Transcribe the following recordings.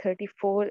34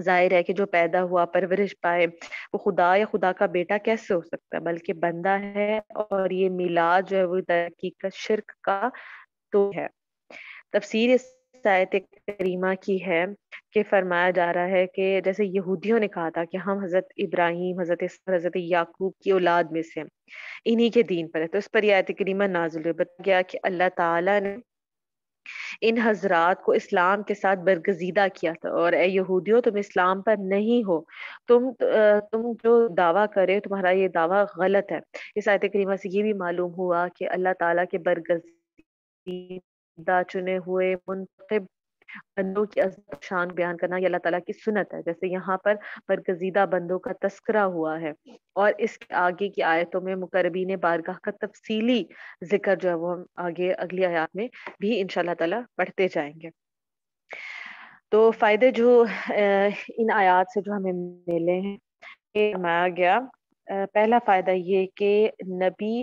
ظاہر ہے کہ جو پیدا ہوا پرورش پائے وہ خدا یا خدا کا بیٹا کیسے ہو سکتا ہے، بلکہ بندہ ہے، اور یہ میلاد جو ہے وہ در حقیقت شرک کا تو ہے۔ تفسیر اس آیت کریمہ کی ہے کہ فرمایا جا رہا ہے کہ جیسے یہودیوں نے کہا تھا کہ ہم حضرت ابراہیم، حضرت اسحاق، حضرت یعقوب کی اولاد میں سے ہیں، انہی کے دین پر ہے، تو اس پر یہ آیت کریمہ نازل ہوئی، بتا گیا کہ اللہ تعالیٰ نے ان حضرات کو اسلام کے ساتھ برگزیدہ کیا تھا، اور اے یہودیوں تم اسلام پر نہیں ہو، تم جو دعویٰ کرے تمہارا یہ دعویٰ غلط ہے۔ اس آیت کریمہ سے یہ بھی معلوم ہوا کہ اللہ تعالیٰ کے برگزیدہ چنے ہوئے منتخب بندوں کی عظمت و شان بیان کرنا یہ اللہ تعالیٰ کی سنت ہے، جیسے یہاں پر برگزیدہ بندوں کا تذکرہ ہوا ہے، اور اس کے آگے کی آیتوں میں مقربین بارگاہ کا تفصیلی ذکر جو ہے وہ ہم آگے اگلی آیات میں بھی انشاء اللہ تعالیٰ پڑھتے جائیں گے۔ تو فائدے جو ان آیات سے جو ہمیں ملے ہیں کہ فرمایا گیا، پہلا فائدہ یہ کہ نبی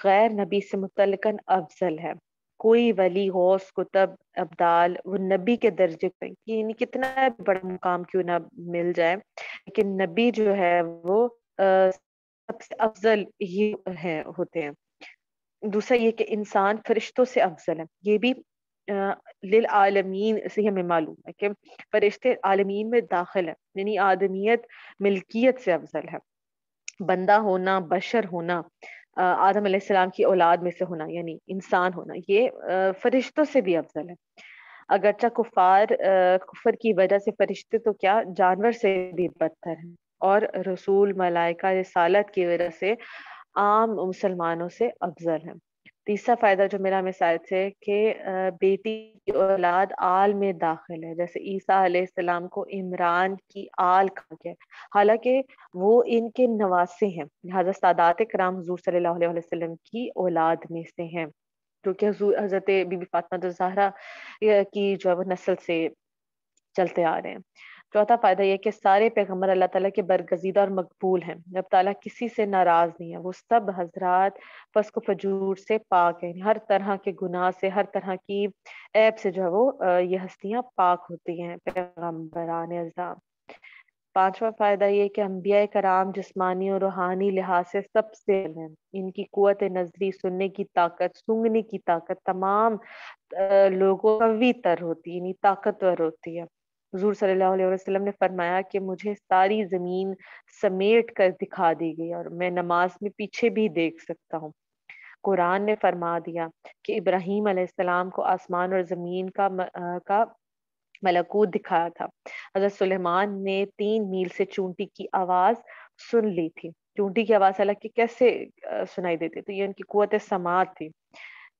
غیر نبی سے متعلقاً افضل ہے، کوئی ولی غوث کتب ابدال وہ نبی کے درجے پہ، یعنی کتنا بڑا مقام کیوں نہ مل جائے، لیکن نبی جو ہے وہ سب سے افضل ہی ہوتے ہیں۔ دوسرا یہ کہ انسان فرشتوں سے افضل ہے، یہ بھی للعالمین سے ہمیں معلوم ہے کہ فرشتے عالمین میں داخل ہے، یعنی آدمیت ملکیت سے افضل ہے، بندہ ہونا، بشر ہونا، آدم علیہ السلام کی اولاد میں سے ہونا، یعنی انسان ہونا، یہ فرشتوں سے بھی افضل ہے۔ اگرچہ کفر کی وجہ سے فرشتے تو کیا جانور سے بھی بدتر ہیں، اور رسول ملائکہ رسالت کی وجہ سے عام مسلمانوں سے افضل ہے۔ تیسرا فائدہ جو میرا مثال سے کہ بیٹی کی اولاد آل میں داخل ہے، جیسے عیسیٰ علیہ السلام کو عمران کی آل کہا گیا، حالانکہ وہ ان کے نواسے ہیں، لہذا سادات کرام حضور صلی اللہ علیہ وسلم کی اولاد میں سے ہیں، کیونکہ حضرت بی بی فاطمہ الزہرا کی جو ہے وہ نسل سے چلتے آ رہے ہیں۔ چوتھا فائدہ یہ کہ سارے پیغمبر اللہ تعالیٰ کے برگزیدہ اور مقبول ہیں، جب تعالیٰ کسی سے ناراض نہیں ہے، وہ سب حضرات فسق و فجور سے پاک ہیں، ہر طرح کے گناہ سے، ہر طرح کی عیب سے جو ہے وہ یہ ہستیاں پاک ہوتی ہیں پیغمبران اعظام۔ پانچواں فائدہ یہ کہ انبیاء کرام جسمانی اور روحانی لحاظ سے سب سے ہیں، ان کی قوت نظری، سننے کی طاقت، سونگنے کی طاقت تمام لوگوں قوی تر ہوتی ہے، یعنی طاقتور ہوتی ہے۔ حضور صلی اللہ علیہ وسلم نے فرمایا کہ مجھے ساری زمین سمیٹ کر دکھا دی گئی، اور میں نماز میں پیچھے بھی دیکھ سکتا ہوں۔ قرآن نے فرما دیا کہ ابراہیم علیہ السلام کو آسمان اور زمین کا ملکوت دکھایا تھا۔ حضرت سلیمان نے 3 میل سے چونٹی کی آواز سن لی تھی۔ چونٹی کی آواز حالانکہ کیسے سنائی دیتی، تو یہ ان کی قوت سماعت تھی،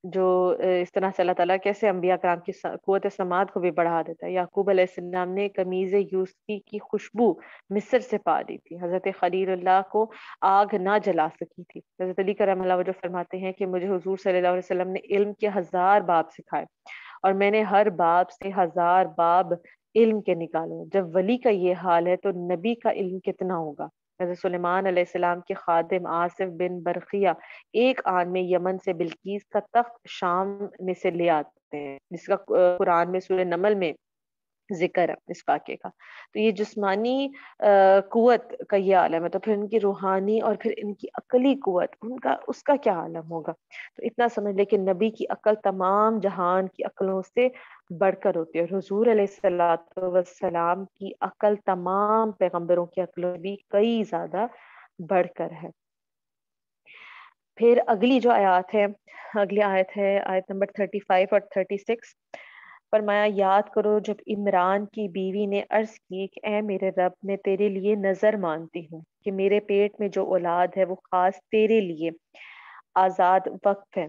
جو اس طرح سے اللہ تعالیٰ کیسے انبیاء کرام کی قوت سماعت کو بھی بڑھا دیتا ہے۔ یعقوب علیہ السلام نے قمیض یوسفی کی خوشبو مصر سے پا لی تھی، حضرت خلیل اللہ کو آگ نہ جلا سکی تھی۔ حضرت علی کرم اللہ وجہ فرماتے ہیں کہ مجھے حضور صلی اللہ علیہ وسلم نے علم کے 1000 باب سکھائے، اور میں نے ہر باب سے 1000 باب علم کے نکالے۔ جب ولی کا یہ حال ہے تو نبی کا علم کتنا ہوگا۔ حضرت سلیمان علیہ السلام کے خادم آصف بن برقیہ ایک آن میں یمن سے بلقیس کا تخت شام میں سے لے آتے ہیں، جس کا قرآن میں سورہ نمل میں ذکر ہے اس واقعے کا۔ تو یہ جسمانی قوت کا یہ عالم ہے، تو پھر ان کی روحانی اور پھر ان کی عقلی قوت، اس کا کیا عالم ہوگا۔ تو اتنا سمجھ لے کہ نبی کی عقل تمام جہان کی عقلوں سے بڑھ کر ہوتی ہے، اور حضور علیہ الصلوۃ والسلام کی عقل تمام پیغمبروں کی عقلوں بھی کئی زیادہ بڑھ کر ہے۔ پھر اگلی جو آیات ہے، اگلی آیت ہے آیت نمبر 35 اور 36۔ فرمایا یاد کرو جب عمران کی بیوی نے عرض کی کہ اے میرے رب، میں تیرے لیے نظر مانتی ہوں کہ میرے پیٹ میں جو اولاد ہے وہ خاص تیرے لیے آزاد وقف ہے،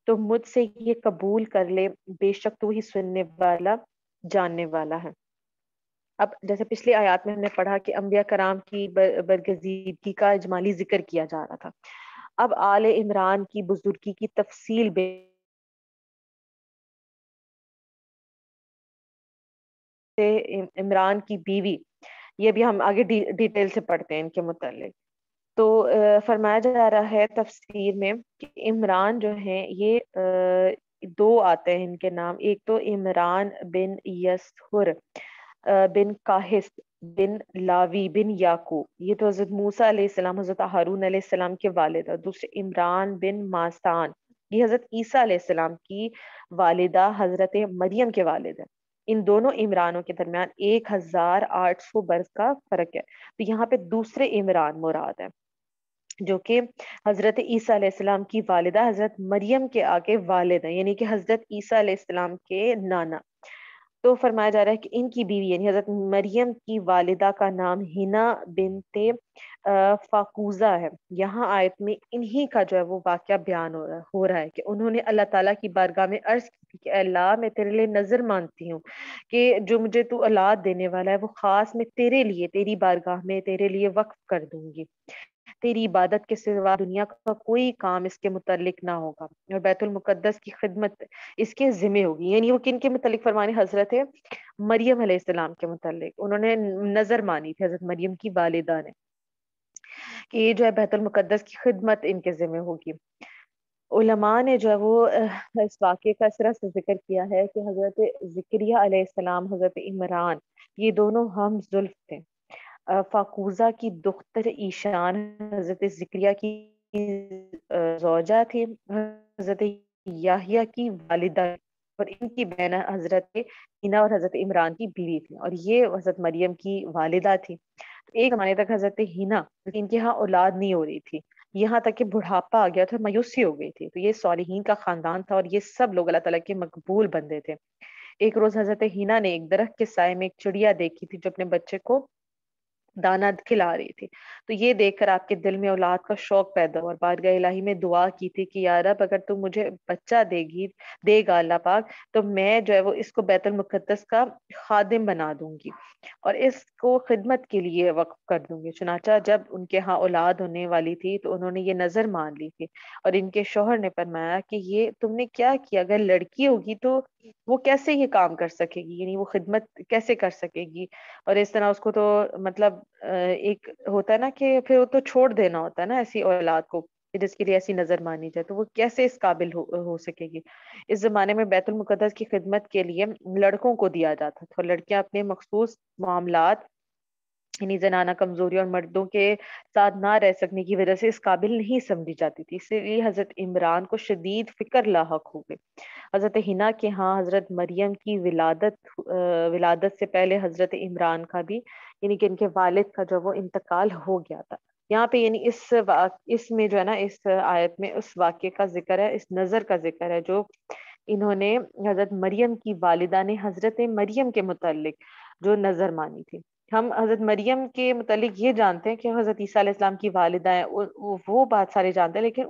تو مجھ سے یہ قبول کر لے، بے شک تو ہی سننے والا جاننے والا ہے۔ اب جیسے پچھلی آیات میں ہم نے پڑھا کہ انبیاء کرام کی برگزیدگی کا اجمالی ذکر کیا جا رہا تھا، اب آل عمران کی بزرگی کی تفصیل عمران کی بیوی، یہ بھی ہم آگے ڈیٹیل سے پڑھتے ہیں ان کے متعلق۔ تو فرمایا جا رہا ہے تفسیر میں کہ عمران جو ہیں یہ 2 آتے ہیں ان کے نام، ایک تو عمران بن یسہر بن کاہس بن لاوی بن یعقوب، یہ تو حضرت موسیٰ علیہ السلام حضرت ہارون علیہ السلام کے والد، اور دوسرے عمران بن ماسان، یہ حضرت عیسیٰ علیہ السلام کی والدہ حضرت مریم کے والد ہیں۔ ان دونوں عمرانوں کے درمیان 1800 برس کا فرق ہے۔ تو یہاں پہ دوسرے عمران مراد ہے، جو کہ حضرت عیسیٰ علیہ السلام کی والدہ حضرت مریم کے آگے والد ہیں، یعنی کہ حضرت عیسیٰ علیہ السلام کے نانا۔ تو فرمایا جا رہا ہے کہ ان کی بیوی یعنی حضرت مریم کی والدہ کا نام ہنا بنت فاقوزہ ہے۔ یہاں آیت میں انہی کا جو ہے وہ واقعہ بیان ہو رہا ہے کہ انہوں نے اللہ تعالیٰ کی بارگاہ میں عرض کی تھی کہ اے اللہ، میں تیرے لیے نظر مانتی ہوں کہ جو مجھے تو اولاد دینے والا ہے وہ خاص میں تیرے لیے، تیری بارگاہ میں تیرے لیے وقف کر دوں گی، تیری عبادت کے سوا دنیا کا کوئی کام اس کے متعلق نہ ہوگا، اور بیت المقدس کی خدمت اس کے ذمہ ہوگی۔ یعنی وہ کن کے متعلق فرمانے؟ حضرت مریم علیہ السلام کے متعلق انہوں نے نظر مانی تھی، حضرت مریم کی والدہ نے، کہ یہ جو ہے بیت المقدس کی خدمت ان کے ذمہ ہوگی۔ علماء نے جو ہے وہ اس واقعے کا اس طرح سے ذکر کیا ہے کہ حضرت زکریا علیہ السلام، حضرت عمران، یہ دونوں ہم زلف تھے۔ فاقوزہ کی دختر ایشان حضرت زکریا کی زوجہ تھی، حضرت یحییٰ کی والدہ، اور ان کی بہن حضرت ہینا اور حضرت عمران کی بیوی تھی، اور یہ حضرت مریم کی والدہ تھی۔ ایک زمانے تک حضرت ہینا، ان کے ہاں اولاد نہیں ہو رہی تھی، یہاں تک کہ بڑھاپا آ گیا تھا، مایوسی ہو گئی تھی، تو یہ صالحین کا خاندان تھا، اور یہ سب لوگ اللہ تعالیٰ کے مقبول بندے تھے۔ ایک روز حضرت ہینا نے ایک درخت کے سائے میں ایک چڑیا دیکھی تھی جو اپنے بچے کو دانا کھلا رہی تھی، تو یہ دیکھ کر آپ کے دل میں اولاد کا شوق پیدا ہوا، اور بارگاہ الہی میں دعا کی تھی کہ یا رب، اگر تو مجھے بچہ دے گا اللہ پاک، تو میں جو ہے وہ اس کو بیت المقدس کا خادم بنا دوں گی اور اس کو خدمت کے لیے وقف کر دوں گی۔ چنانچہ جب ان کے ہاں اولاد ہونے والی تھی تو انہوں نے یہ نظر مان لی تھی، اور ان کے شوہر نے فرمایا کہ یہ تم نے کیا کیا؟ اگر لڑکی ہوگی تو وہ کیسے یہ کام کر سکے گی، یعنی وہ خدمت کیسے کر سکے گی؟ اور اس طرح اس کو تو مطلب ایک ہوتا ہے نا کہ پھر وہ تو چھوڑ دینا ہوتا ہے نا ایسی اولاد کو کہ جس کے لیے ایسی نظر مانی جائے، تو وہ کیسے اس قابل ہو سکے گی؟ اس زمانے میں بیت المقدس کی خدمت کے لیے لڑکوں کو دیا جاتا تھا، اور لڑکیاں اپنے مخصوص معاملات یعنی زنانہ کمزوری اور مردوں کے ساتھ نہ رہ سکنے کی وجہ سے اس قابل نہیں سمجھی جاتی تھی، اس لیے حضرت عمران کو شدید فکر لاحق ہو گئی۔ حضرت حنا کے ہاں حضرت مریم کی ولادت سے پہلے حضرت عمران کا بھی یعنی کہ ان کے والد کا جو وہ انتقال ہو گیا تھا۔ یہاں پہ یعنی اس میں جو ہے نا، اس آیت میں اس واقعے کا ذکر ہے، اس نظر کا ذکر ہے جو انہوں نے حضرت مریم کی والدہ نے حضرت مریم کے متعلق جو نظر مانی تھی۔ ہم حضرت مریم کے متعلق یہ جانتے ہیں کہ حضرت عیسیٰ علیہ السلام کی والدہ ہیں، وہ بات سارے جانتے ہیں، لیکن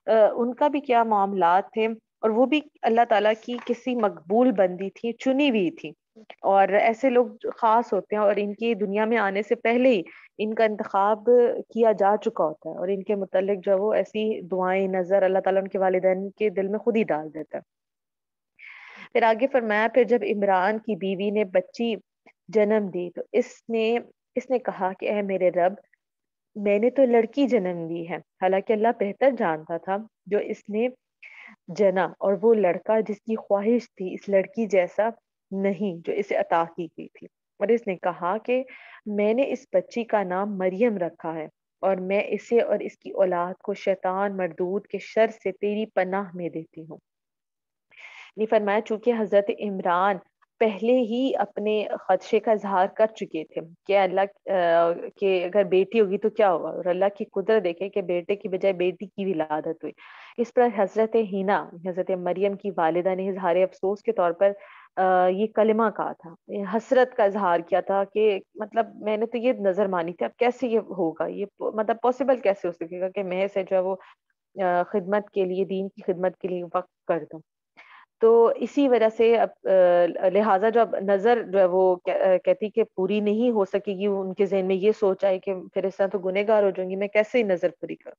ان کا بھی کیا معاملات تھے، اور وہ بھی اللہ تعالیٰ کی کسی مقبول بندی تھی، چنی ہوئی تھی، اور ایسے لوگ خاص ہوتے ہیں، اور ان کی دنیا میں آنے سے پہلے ہی ان کا انتخاب کیا جا چکا ہوتا ہے، اور ان کے متعلق جو وہ ایسی دعائیں نظر اللہ تعالیٰ ان کے والدین کے دل میں خود ہی ڈال دیتا ہے۔ پھر آگے فرمایا، پھر جب عمران کی بیوی نے بچی جنم دی تو اس نے کہا کہ اے میرے رب، میں نے تو لڑکی جنم دی ہے، حالانکہ اللہ بہتر جانتا تھا جو اس نے جنا، اور وہ لڑکا جس کی خواہش تھی اس لڑکی جیسا نہیں جو اسے عطا کی گئی تھی۔ اور اس نے کہا کہ میں نے اس بچی کا نام مریم رکھا ہے، اور میں اسے اور اس کی اولاد کو شیطان مردود کے شر سے تیری پناہ میں دیتی ہوں۔ نے فرمایا چونکہ حضرت عمران پہلے ہی اپنے خدشے کا اظہار کر چکے تھے کہ اللہ کہ اگر بیٹی ہوگی تو کیا ہوگا، اور اللہ کی قدرت دیکھے کہ بیٹے کی بجائے بیٹی کی ولادت ہوئی، اس پر حضرت ہینا حضرت مریم کی والدہ نے اظہار افسوس کے طور پر یہ کلمہ کہا تھا، حسرت کا اظہار کیا تھا کہ مطلب میں نے تو یہ نظر مانی تھی، اب کیسے یہ ہوگا، یہ مطلب پاسبل کیسے ہو سکے گا کہ میں سے جو ہے وہ خدمت کے لیے، دین کی خدمت کے لیے وقف کر دوں۔ تو اسی وجہ سے اب لہٰذا جو اب نظر جو ہے وہ کہتی کہ پوری نہیں ہو سکے گی، ان کے ذہن میں یہ سوچ آئی کہ پھر اس طرح تو گنہگار ہو جائیں گی، میں کیسے ہی نظر پوری کروں؟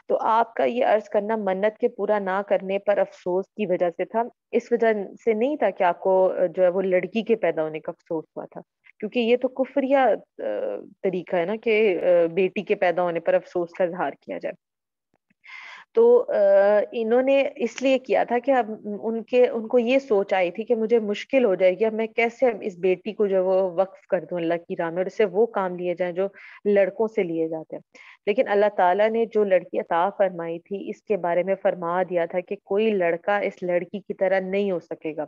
تو آپ کا یہ عرض کرنا منت کے پورا نہ کرنے پر افسوس کی وجہ سے تھا، اس وجہ سے نہیں تھا کہ آپ کو جو ہے وہ لڑکی کے پیدا ہونے کا افسوس ہوا تھا، کیونکہ یہ تو کفریہ طریقہ ہے نا کہ بیٹی کے پیدا ہونے پر افسوس کا اظہار کیا جائے۔ تو انہوں نے اس لیے کیا تھا کہ اب ان کو یہ سوچ آئی تھی کہ مجھے مشکل ہو جائے گی، اب میں کیسے اب اس بیٹی کو جو وہ وقف کر دوں اللہ کی راہ میں، اور اس سے وہ کام لیے جائیں جو لڑکوں سے لیے جاتے ہیں۔ لیکن اللہ تعالیٰ نے جو لڑکی عطا فرمائی تھی اس کے بارے میں فرما دیا تھا کہ کوئی لڑکا اس لڑکی کی طرح نہیں ہو سکے گا،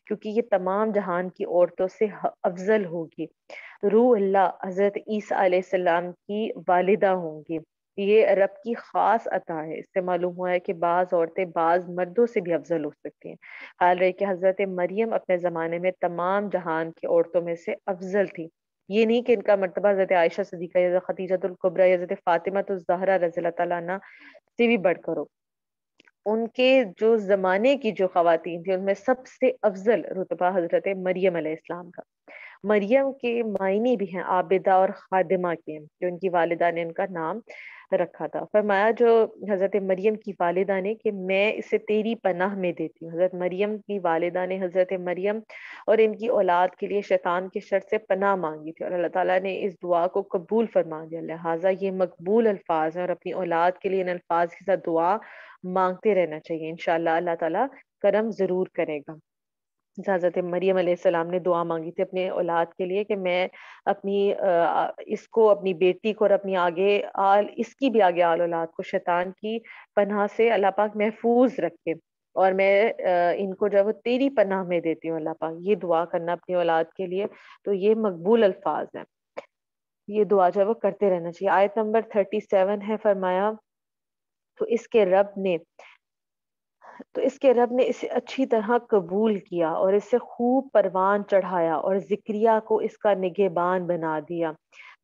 کیونکہ یہ تمام جہان کی عورتوں سے افضل ہوگی۔ روح اللہ حضرت عیسیٰ علیہ السلام کی والدہ ہوں گی۔ یہ رب کی خاص عطا ہے۔ اس سے معلوم ہوا ہے کہ بعض عورتیں بعض مردوں سے بھی افضل ہو سکتی ہیں، حال رہے کہ حضرت مریم اپنے زمانے میں تمام جہان کی عورتوں میں سے افضل تھی۔ یہ نہیں کہ ان کا مرتبہ حضرت عائشہ صدیقہ یا حضرت خدیجہ الکبریٰ یا حضرت فاطمہ الزہرا رضی اللہ تعالیٰ عنہ سے بھی بڑھ کر ہو۔ ان کے جو زمانے کی جو خواتین تھیں ان میں سب سے افضل رتبہ حضرت مریم علیہ السلام کا۔ مریم کے معنی بھی ہیں عابدہ اور خادمہ کے، جو ان کی والدہ نے ان کا نام رکھا تھا۔ فرمایا جو حضرت مریم کی والدہ نے کہ میں اسے تیری پناہ میں دیتی ہوں۔ حضرت مریم کی والدہ نے حضرت مریم اور ان کی اولاد کے لیے شیطان کی شر سے پناہ مانگی تھی، اور اللہ تعالیٰ نے اس دعا کو قبول فرما دیا، لہٰذا یہ مقبول الفاظ ہیں اور اپنی اولاد کے لیے ان الفاظ کے ساتھ دعا مانگتے رہنا چاہیے، انشاءاللہ اللہ تعالیٰ کرم ضرور کرے گا۔ حضرت مریم علیہ السلام نے دعا مانگی تھی اپنے اولاد کے لیے کہ میں اپنی اس کو، اپنی بیٹی کو اور اپنی آگے اس کی بھی آگے آل اولاد کو شیطان کی پناہ سے اللہ پاک محفوظ رکھے، اور میں ان کو جو ہے وہ تیری پناہ میں دیتی ہوں اللہ پاک۔ یہ دعا کرنا اپنی اولاد کے لیے تو یہ مقبول الفاظ ہیں، یہ دعا جو ہے وہ کرتے رہنا چاہیے۔ آیت نمبر 37 ہے، فرمایا تو اس کے رب نے اسے اچھی طرح قبول کیا اور اسے خوب پروان چڑھایا اور ذکریا کو اس کا نگہبان بنا دیا۔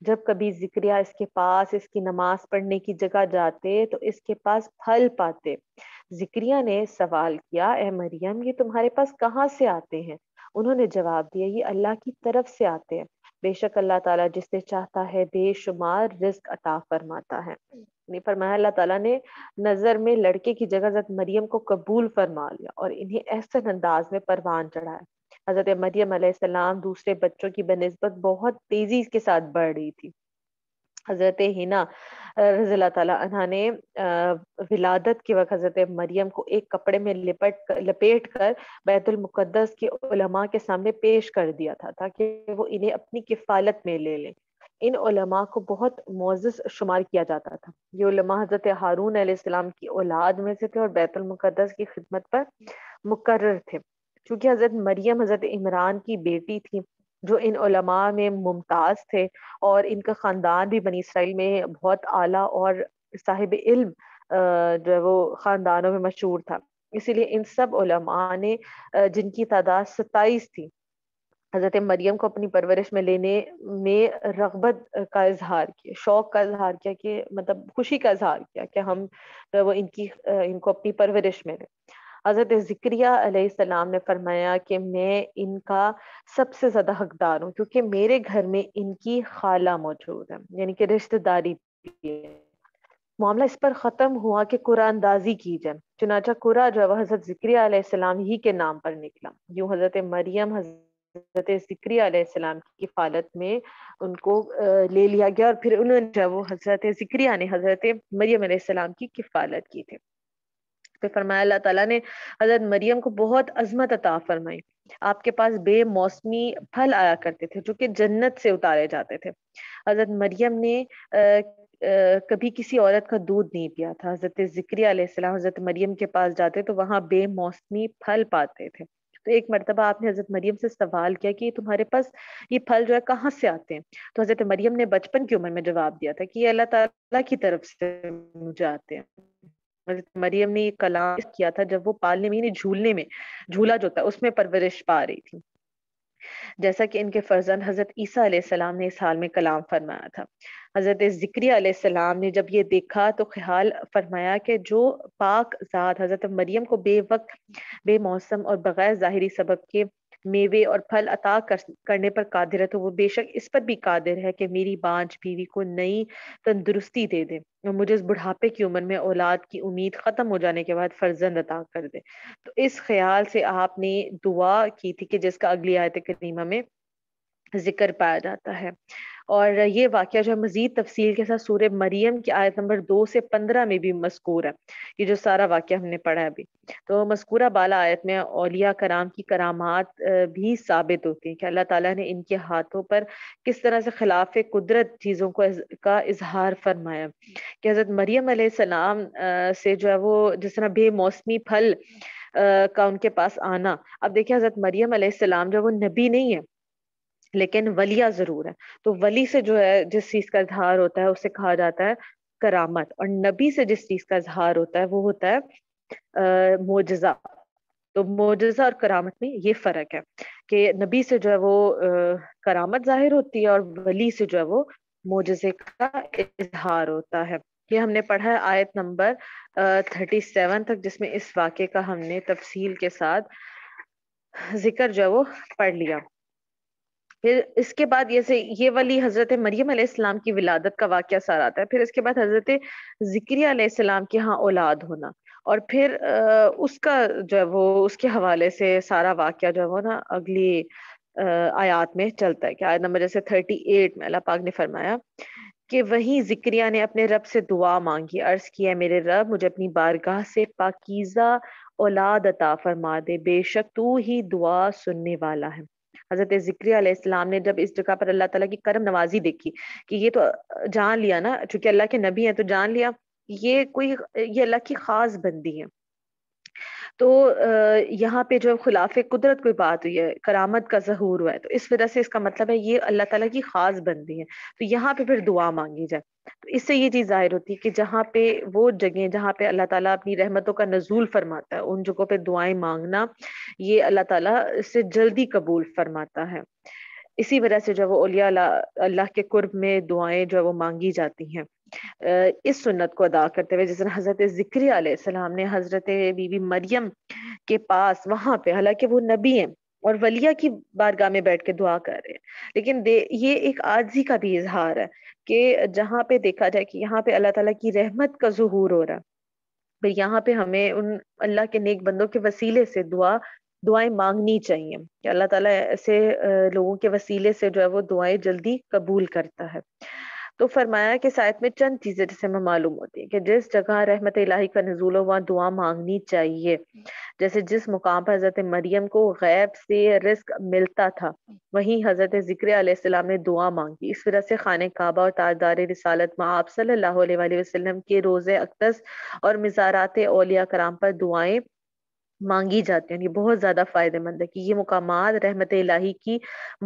جب کبھی ذکریا اس کے پاس اس کی نماز پڑھنے کی جگہ جاتے تو اس کے پاس پھل پاتے۔ ذکریا نے سوال کیا، اے مریم یہ تمہارے پاس کہاں سے آتے ہیں؟ انہوں نے جواب دیا، یہ اللہ کی طرف سے آتے ہیں، بے شک اللہ تعالیٰ جس سے چاہتا ہے بے شمار رزق عطا فرماتا ہے۔ فرمایا اللہ تعالیٰ نے نظر میں لڑکے کی جگہ حضرت مریم کو قبول فرما لیا اور انہیں احسن انداز میں پروان چڑھایا۔ حضرت مریم علیہ السلام دوسرے بچوں کی بنسبت بہت تیزی کے ساتھ بڑھ رہی تھی۔ حضرت حنا رضی اللہ تعالیٰ عنہ نے ولادت کے وقت حضرت مریم کو ایک کپڑے میں لپیٹ کر بیت المقدس کے علماء کے سامنے پیش کر دیا تھا تاکہ وہ انہیں اپنی کفالت میں لے لیں۔ ان علماء کو بہت معزز شمار کیا جاتا تھا۔ یہ علماء حضرت ہارون علیہ السلام کی اولاد میں سے تھے اور بیت المقدس کی خدمت پر مقرر تھے۔ چونکہ حضرت مریم حضرت عمران کی بیٹی تھی جو ان علماء میں ممتاز تھے، اور ان کا خاندان بھی بنی اسرائیل میں بہت اعلیٰ اور صاحب علم جو ہے وہ خاندانوں میں مشہور تھا، اسی لیے ان سب علماء نے جن کی تعداد 27 تھی حضرت مریم کو اپنی پرورش میں لینے میں رغبت کا اظہار کیا، شوق کا اظہار کیا، کہ مطلب خوشی کا اظہار کیا کہ ہم وہ ان کو اپنی پرورش میں لیں۔ حضرت ذکریہ علیہ السلام نے فرمایا کہ میں ان کا سب سے زیادہ حقدار ہوں کیونکہ میرے گھر میں ان کی خالہ موجود ہے، یعنی کہ رشتہ داری بھی ہے۔ معاملہ اس پر ختم ہوا کہ قرآن اندازی کی جائے، چنانچہ قرآن جو ہے وہ حضرت ذکریہ علیہ السلام ہی کے نام پر نکلا۔ یوں حضرت مریم حضرت ذکریہ علیہ السلام کی کفالت میں ان کو لے لیا گیا، اور پھر انہوں نے جو وہ حضرت ذکریہ نے حضرت مریم علیہ السلام کی کفالت کی تھی۔ پھر فرمایا اللہ تعالیٰ نے حضرت مریم کو بہت عظمت عطا فرمائی۔ آپ کے پاس بے موسمی پھل آیا کرتے تھے جو کہ جنت سے اتارے جاتے تھے۔ حضرت مریم نے کبھی کسی عورت کا دودھ نہیں پیا تھا۔ حضرت ذکریہ علیہ السلام حضرت مریم کے پاس جاتے تو وہاں بے موسمی پھل پاتے تھے۔ تو ایک مرتبہ آپ نے حضرت مریم سے سوال کیا کہ تمہارے پاس یہ پھل جو ہے کہاں سے آتے ہیں؟ تو حضرت مریم نے بچپن کی عمر میں جواب دیا تھا کہ یہ اللہ تعالیٰ کی طرف سے مجھے آتے ہیں۔ حضرت مریم نے یہ کلام کیا تھا جب وہ پالنے میں، جھولنے میں، جھولا جو تھا اس میں پرورش پا رہی تھی، جیسا کہ ان کے فرزند حضرت عیسیٰ علیہ السلام نے اس حال میں کلام فرمایا تھا۔ حضرت ذکریہ علیہ السلام نے جب یہ دیکھا تو خیال فرمایا کہ جو پاک ذات حضرت مریم کو بے وقت، بے موسم اور بغیر ظاہری سبب کے میوے اور پھل عطا کرنے پر قادر ہے تو وہ بے شک اس پر بھی قادر ہے کہ میری بانجھ بیوی کو نئی تندرستی دے دے اور مجھے اس بڑھاپے کی عمر میں اولاد کی امید ختم ہو جانے کے بعد فرزند عطا کر دے۔ تو اس خیال سے آپ نے دعا کی تھی کہ جس کا اگلی آیت کریمہ میں ذکر پایا جاتا ہے۔ اور یہ واقعہ جو ہے مزید تفصیل کے ساتھ سورہ مریم کی آیت نمبر 2 سے 15 میں بھی مذکور ہے، یہ جو سارا واقعہ ہم نے پڑھا ہے ابھی۔ تو مذکورہ بالا آیت میں اولیاء کرام کی کرامات بھی ثابت ہوتی ہیں کہ اللہ تعالیٰ نے ان کے ہاتھوں پر کس طرح سے خلاف قدرت چیزوں کا اظہار فرمایا، کہ حضرت مریم علیہ السلام سے جو ہے وہ جس طرح بے موسمی پھل کا ان کے پاس آنا۔ اب دیکھیں حضرت مریم علیہ السلام جو وہ نبی نہیں ہے لیکن ولیہ ضرور ہے، تو ولی سے جو ہے جس چیز کا اظہار ہوتا ہے اسے کہا جاتا ہے کرامت، اور نبی سے جس چیز کا اظہار ہوتا ہے وہ ہوتا ہے معجزہ۔ تو معجزہ اور کرامت میں یہ فرق ہے کہ نبی سے جو ہے وہ کرامت ظاہر ہوتی ہے، اور ولی سے جو ہے وہ معجزے کا اظہار ہوتا ہے۔ یہ ہم نے پڑھا ہے آیت نمبر 37 تک، جس میں اس واقعے کا ہم نے تفصیل کے ساتھ ذکر جو ہے وہ پڑھ لیا۔ پھر اس کے بعد یہ ولی حضرت مریم علیہ السلام کی ولادت کا واقعہ سار آتا ہے، پھر اس کے بعد حضرت ذکریہ علیہ السلام کے ہاں اولاد ہونا، اور پھر اس کا جو ہے وہ اس کے حوالے سے سارا واقعہ جو ہے وہ نا اگلی آیات میں چلتا ہے، کہ آیت نمبر جیسے 38 میں اللہ پاک نے فرمایا کہ وہیں ذکریہ نے اپنے رب سے دعا مانگی، عرض کیا میرے رب مجھے اپنی بارگاہ سے پاکیزہ اولاد عطا فرما دے، بے شک تو ہی دعا سننے والا ہے۔ حضرت ذکریہ علیہ السلام نے جب اس جگہ پر اللہ تعالیٰ کی کرم نوازی دیکھی کہ یہ تو جان لیا نا، چونکہ اللہ کے نبی ہیں تو جان لیا یہ اللہ کی خاص بندی ہے، تو یہاں پہ جو خلاف قدرت کوئی بات ہوئی ہے، کرامت کا ظہور ہوا ہے، تو اس وجہ سے اس کا مطلب ہے یہ اللہ تعالیٰ کی خاص بندی ہے، تو یہاں پہ پھر دعا مانگی جائے۔ تو اس سے یہ چیز ظاہر ہوتی ہے کہ جہاں پہ وہ جگہیں جہاں پہ اللہ تعالیٰ اپنی رحمتوں کا نزول فرماتا ہے، ان جگہوں پہ دعائیں مانگنا یہ اللہ تعالیٰ سے جلدی قبول فرماتا ہے۔ اسی وجہ سے جو وہ اولیاء اللہ کے قرب میں دعائیں جو وہ مانگی جاتی ہیں اس سنت کو ادا کرتے ہوئے، جس طرح حضرت ذکریہ علیہ السلام نے حضرت بی بی مریم کے پاس وہاں پہ، حالانکہ وہ نبی ہیں اور ولیہ کی بارگاہ میں بیٹھ کے دعا کر رہے ہیں، لیکن یہ ایک عاجزی کا بھی اظہار ہے کہ جہاں پہ دیکھا جائے کہ یہاں پہ اللہ تعالیٰ کی رحمت کا ظہور ہو رہا ہے، پھر یہاں پہ ہمیں ان اللہ کے نیک بندوں کے وسیلے سے دعائیں مانگنی چاہیے کہ اللہ تعالیٰ ایسے لوگوں کے وسیلے سے جو ہے وہ دعائیں جلدی قبول کرتا ہے۔ تو فرمایا کہ سائد میں چند چیزیں جسے ہمیں معلوم ہوتی ہیں کہ جس جگہ رحمت الہی کا نزول ہو وہاں دعا مانگنی چاہیے، جیسے جس مقام پر حضرت مریم کو غیب سے رزق ملتا تھا وہیں حضرت ذکریہ علیہ السلام نے دعا مانگی، اس وجہ سے خانہ کعبہ اور تاجدار رسالت میں آپ صلی اللہ علیہ وآلہ وسلم کے روزے اقدس اور مزارات اولیاء کرام پر دعائیں مانگی جاتی ہیں۔ یہ بہت زیادہ فائدہ مند ہے کہ یہ مقامات رحمت الہی کی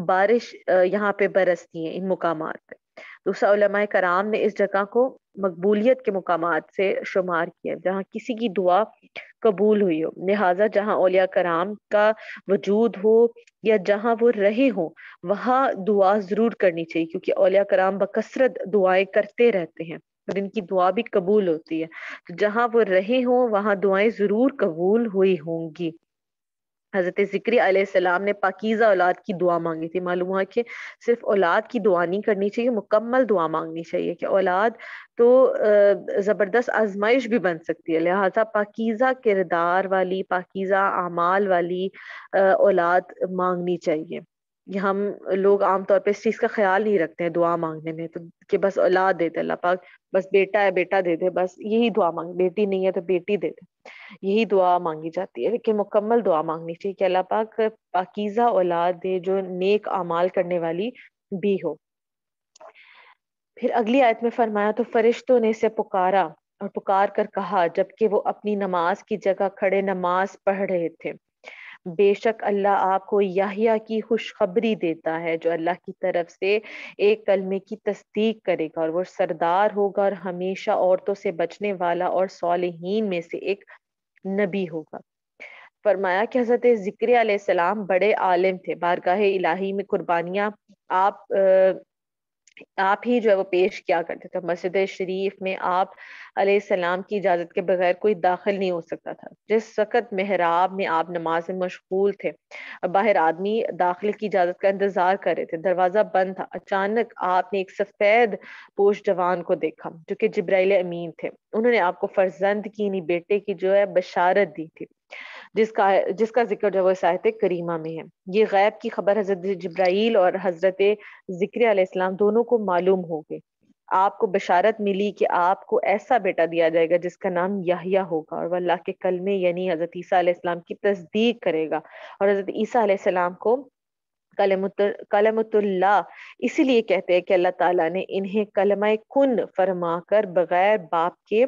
بارش یہاں پہ برستی ہیں ان مقامات پہ۔ دوسرا علماء کرام نے اس جگہ کو مقبولیت کے مقامات سے شمار کیا جہاں کسی کی دعا قبول ہوئی ہو، لہٰذا جہاں اولیاء کرام کا وجود ہو یا جہاں وہ رہے ہوں وہاں دعا ضرور کرنی چاہیے، کیونکہ اولیاء کرام بکثرت دعائیں کرتے رہتے ہیں اور ان کی دعا بھی قبول ہوتی ہے، تو جہاں وہ رہے ہوں وہاں دعائیں ضرور قبول ہوئی ہوں گی۔ حضرت ذکری علیہ السلام نے پاکیزہ اولاد کی دعا مانگی تھی، معلوم ہوا کہ صرف اولاد کی دعا نہیں کرنی چاہیے، مکمل دعا مانگنی چاہیے کہ اولاد تو زبردست آزمائش بھی بن سکتی ہے، لہٰذا پاکیزہ کردار والی، پاکیزہ اعمال والی اولاد مانگنی چاہیے۔ یہ ہم لوگ عام طور پہ اس چیز کا خیال نہیں رکھتے ہیں دعا مانگنے میں، تو کہ بس اولاد دیتے اللہ پاک، بس بیٹا ہے بیٹا دے دے، بس یہی دعا مانگ، بیٹی نہیں ہے تو بیٹی دے دے، یہی دعا مانگی جاتی ہے، لیکن مکمل دعا مانگنی چاہیے کہ اللہ پاک پاکیزہ اولاد دے جو نیک اعمال کرنے والی بھی ہو۔ پھر اگلی آیت میں فرمایا تو فرشتوں نے اسے پکارا اور پکار کر کہا جبکہ وہ اپنی نماز کی جگہ کھڑے نماز پڑھ رہے تھے، بے شک اللہ آپ کو یحییٰ کی خوشخبری دیتا ہے جو اللہ کی طرف سے ایک کلمے کی تصدیق کرے گا، اور وہ سردار ہوگا اور ہمیشہ عورتوں سے بچنے والا اور صالحین میں سے ایک نبی ہوگا۔ فرمایا کہ حضرت ذکریہ علیہ السلام بڑے عالم تھے، بارگاہ الہی میں قربانیاں آپ ہی جو ہے وہ پیش کیا کرتے تھے، مسجد شریف میں آپ علیہ السلام کی اجازت کے بغیر کوئی داخل نہیں ہو سکتا تھا. جس وقت محراب میں آپ نماز میں مشغول تھے، باہر آدمی داخلے کی اجازت کا انتظار کر رہے تھے، دروازہ بند تھا، اچانک آپ نے ایک سفید پوش جوان کو دیکھا جو کہ جبرائیل امین تھے. انہوں نے آپ کو فرزند کی یعنی بیٹے کی جو ہے بشارت دی تھی، جس کا ذکر جو ہے وہ آیت کریمہ میں ہے. یہ غیب کی خبر حضرت جبرائیل اور حضرت ذکر علیہ السلام دونوں کو معلوم ہو گئی. آپ کو بشارت ملی کہ آپ کو ایسا بیٹا دیا جائے گا جس کا نام یحییٰ ہوگا، اور وہ اللہ کے کلمے یعنی حضرت عیسیٰ علیہ السلام کی تصدیق کرے گا. اور حضرت عیسیٰ علیہ السلام کو کلمۃ اللہ اسی لیے کہتے ہیں کہ اللہ تعالیٰ نے انہیں کلمہ کن فرما کر بغیر باپ کے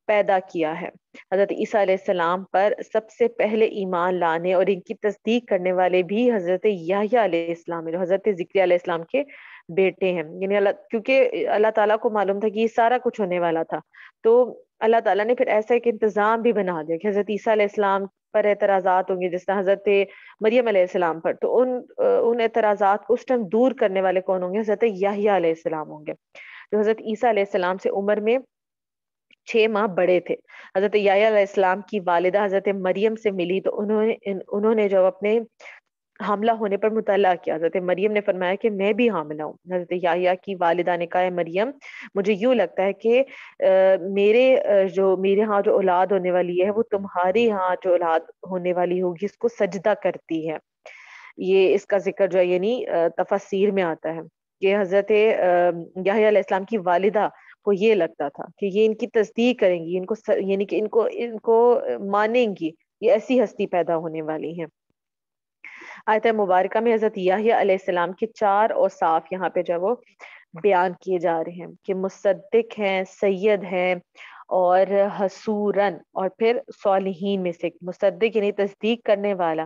پیدا کیا ہے. حضرت عیسیٰ علیہ السلام پر سب سے پہلے ایمان لانے اور ان کی تصدیق کرنے والے بھی حضرت یحییٰ علیہ السلام جو حضرت ذکر علیہ السلام کے بیٹے ہیں. یعنی کیونکہ اللہ تعالیٰ کو معلوم تھا کہ یہ سارا کچھ ہونے والا تھا، تو اللہ تعالیٰ نے پھر ایسا ایک انتظام بھی بنا دیا کہ حضرت عیسیٰ علیہ السلام پر اعتراضات ہوں گے جس طرح حضرت مریم علیہ السلام پر، تو ان اعتراضات کو اس ٹائم دور کرنے والے کون ہوں گے؟ حضرت یحییٰ علیہ السلام ہوں گے، جو حضرت عیسیٰ علیہ السلام سے عمر میں 6 ماہ بڑے تھے. حضرت یحییٰ علیہ السلام کی والدہ حضرت مریم سے ملی تو انہوں نے جو اپنے حاملہ ہونے پر مطلع کیا. حضرت مریم نے فرمایا کہ میں بھی حاملہ ہوں. حضرت یحییٰ کی والدہ نے کہا، مریم مجھے یوں لگتا ہے کہ میرے ہاں جو اولاد ہونے والی ہے وہ تمہاری ہاں جو اولاد ہونے والی ہوگی اس کو سجدہ کرتی ہے. یہ اس کا ذکر جو ہے یعنی تفسیر میں آتا ہے کہ حضرت یحییٰ علیہ السلام کی والدہ کو یہ لگتا تھا کہ یہ ان کی تصدیق کریں گی، ان کو یعنی کہ ان کو مانیں گی، یہ ایسی ہستی پیدا ہونے والی ہیں. آیت مبارکہ میں حضرت یحییٰ علیہ السلام کے 4 اوصاف یہاں پہ جو وہ بیان کیے جا رہے ہیں کہ مصدق ہیں، سید ہیں، اور حسورن، اور پھر صالحین میں سے. مصدق یعنی تصدیق کرنے والا،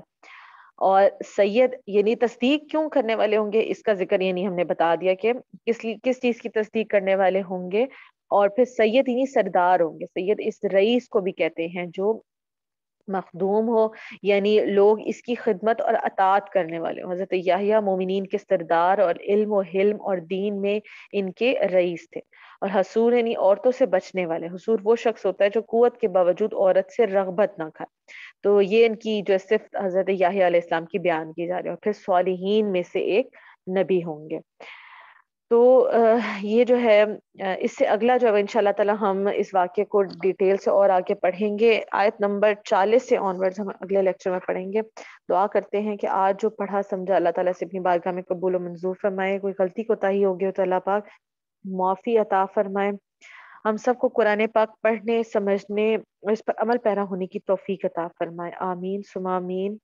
اور سید یعنی تصدیق کیوں کرنے والے ہوں گے اس کا ذکر یعنی ہم نے بتا دیا کہ کس چیز کی تصدیق کرنے والے ہوں گے. اور پھر سید یعنی سردار ہوں گے. سید اس رئیس کو بھی کہتے ہیں جو مخدوم ہو، یعنی لوگ اس کی خدمت اور اطاعت کرنے والے ہوں. حضرت یحییٰ مومنین کے سردار اور علم و حلم اور دین میں ان کے رئیس تھے. اور حسور یعنی عورتوں سے بچنے والے. حسور وہ شخص ہوتا ہے جو قوت کے باوجود عورت سے رغبت نہ کھائے. تو یہ ان کی جو صفت حضرت یحییٰ علیہ السلام کی بیان کی جا رہی ہے. اور پھر صالحین میں سے ایک نبی ہوں گے. تو یہ جو ہے اس سے اگلا جو ہے انشاءاللہ تعالی ہم اس واقعے کو ڈیٹیل سے اور آگے پڑھیں گے. آیت نمبر 40 سے آنورڈز ہم اگلے لیکچر میں پڑھیں گے. دعا کرتے ہیں کہ آج جو پڑھا سمجھا اللہ تعالیٰ سے اپنی بارگاہ میں قبول و منظور فرمائے. کوئی غلطی کوتاہی ہوگی ہو تو اللہ پاک معافی عطا فرمائے. ہم سب کو قرآن پاک پڑھنے، سمجھنے اور اس پر عمل پیرا ہونے کی توفیق عطا فرمائے. آمین ثم آمین.